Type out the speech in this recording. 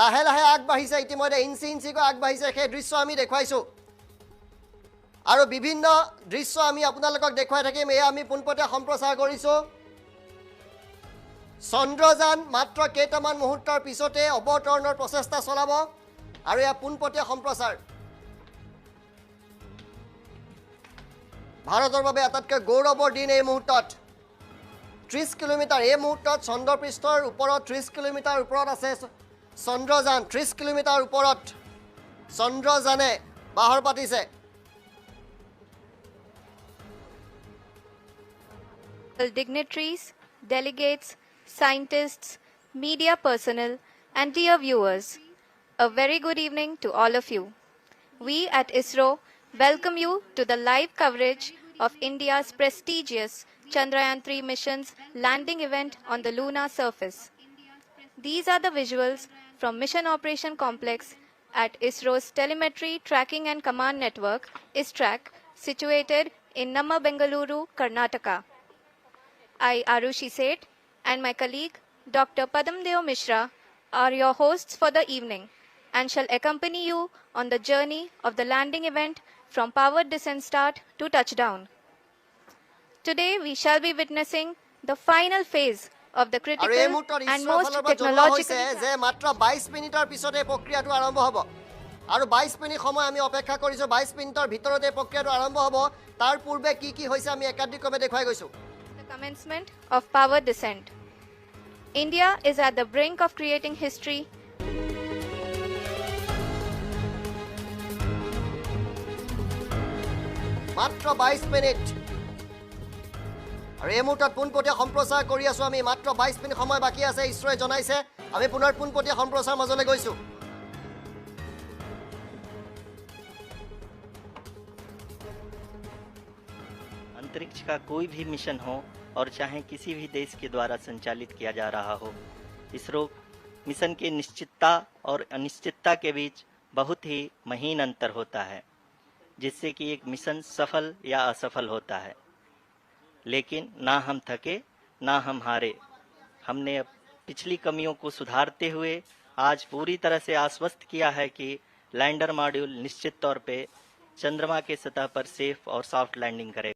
লাহে লাহে আগবাঢ়িছে ইতিমধ্যে ইঞ্চি ইঞ্চিকৈ আগবাঢ়িছে সেই দৃশ্য আমি দেখুৱাইছোঁ আৰু বিভিন্ন দৃশ্য আমি আপোনালোকক দেখুৱাই থাকিম এয়া আমি পোনপটীয়া সম্প্ৰচাৰ কৰিছোঁ চন্দ্ৰযান মাত্ৰ কেইটামান মুহূৰ্তৰ পিছতে অৱতৰণৰ প্ৰচেষ্টা চলাব আৰু এয়া পোনপটীয়া সম্প্ৰচাৰ ভাৰতৰ বাবে আটাইতকৈ গৌৰৱৰ দিন এই মুহূৰ্তত 30 কিলোমিটাৰ এই মুহূৰ্তত চন্দ্ৰপৃষ্ঠৰ ওপৰত 30 কিলোমিটাৰ ওপৰত আছে চন্দ্ৰযান 30 কিলোমিটাৰ ওপৰত চন্দ্ৰযানে বাহৰ পাতিছে Dignitaries, delegates, scientists, media personnel, and dear viewers, a very good evening to all of you. We at ISRO welcome you to the live coverage of India's prestigious Chandrayaan-3 mission's landing event on the lunar surface. These are the visuals from Mission Operation Complex at ISRO's Telemetry Tracking and Command Network, ISTRAC, situated in Namma, Bengaluru, Karnataka. I, Arushi Seth, and my colleague, Dr. Padamdeo Mishra, are your hosts for the evening and shall accompany you on the journey of the landing event from powered descent start to touchdown. Today, we shall be witnessing the final phase of the critical and most technologically যে মাত্ৰ 22 মিনিটৰ পিছতে প্ৰক্ৰিয়াটো আৰম্ভ হ'ব আৰু 22 minute সময় আমি অপেক্ষা কৰিছো 22 মিনিটৰ ভিতৰতে প্ৰক্ৰিয়াটো আৰম্ভ হ'ব তাৰ পূৰ্বে কি কি হৈছে আমি একাধিকভাৱে দেখুৱাই গৈছো the commencement of powered descent. India is at the brink of creating history. মাত্ৰ 22 মিনিট আৰু এই মুহূৰ্তত পোনপটীয়া সম্প্ৰচাৰ কৰি আছো আমি মাত্ৰ 22 মিনিট সময় বাকী আছে ইছৰোৱে জনাইছে আমি পুনৰ পোনপটীয়া সম্প্ৰচাৰ মাজলৈ গৈছো अंतरिक्ष का कोई भी मिशन हो और चाहे किसी भी देश के द्वारा संचालित किया जा रहा हो इसरो मिशन की निश्चितता और अनिश्चितता के बीच बहुत ही महीन अंतर होता है जिससे कि एक मिशन सफल या असफल होता है लेकिन ना हम थके ना हम हारे हमने पिछली कमियों को सुधारते हुए आज पूरी तरह से आश्वस्त किया है कि लैंडर मॉड्यूल निश्चित तौर पे चंद्रमा के सतह पर सेफ और सॉफ्ट लैंडिंग करेगा